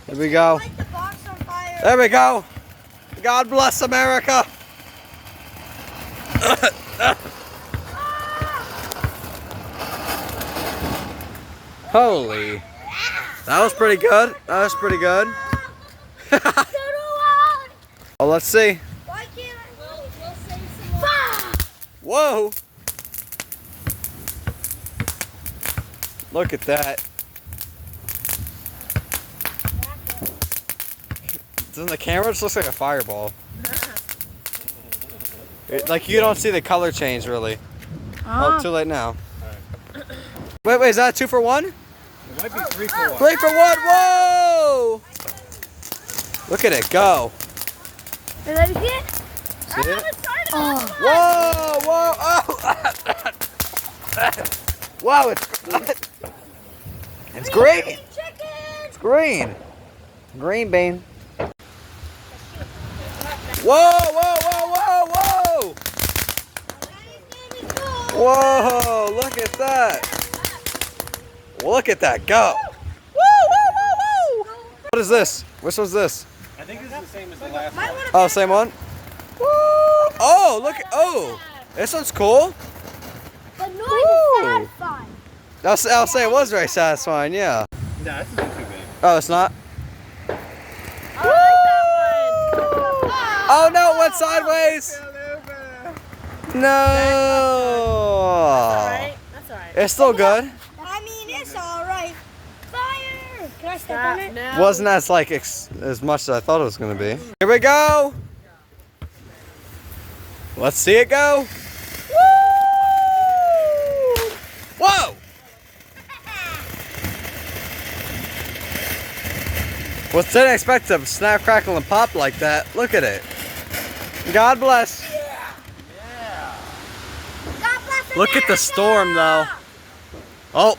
There we go. Light the box on fire. There we go. God bless America. Holy. That was pretty good. That was pretty good. Oh, let's see. Why can't I? We'll save some more. Whoa. Look at that. In the camera, it just looks like a fireball. Like you don't see the color change really. Oh, too late now. Wait, is that 2 for 1? It might be 3 for 1. 3 for 1. Whoa! Look at it go. Let me see it. See it? Oh. Whoa! Oh! Wow! It's green. It's green. Green bean. Whoa! Whoa! Look at that! Look at that go! What is this? Which one's this? I think this is the same as the last one. Oh, same one? Woo! Oh, look! Oh, this one's cool. The noise is satisfying. I'll say it was very satisfying. Yeah. Nah, this isn't too big. Oh, it's not. I like that one. Oh no! It went sideways. No. That's alright. It's still good. I mean, it's alright. Fire! Can I step on it? No. Wasn't as like as much as I thought it was gonna be. Here we go. Let's see it go. Woo! Whoa! Well, didn't expect to snap, crackle, and pop like that. Look at it. God bless. God bless Look at the storm, though. Oh,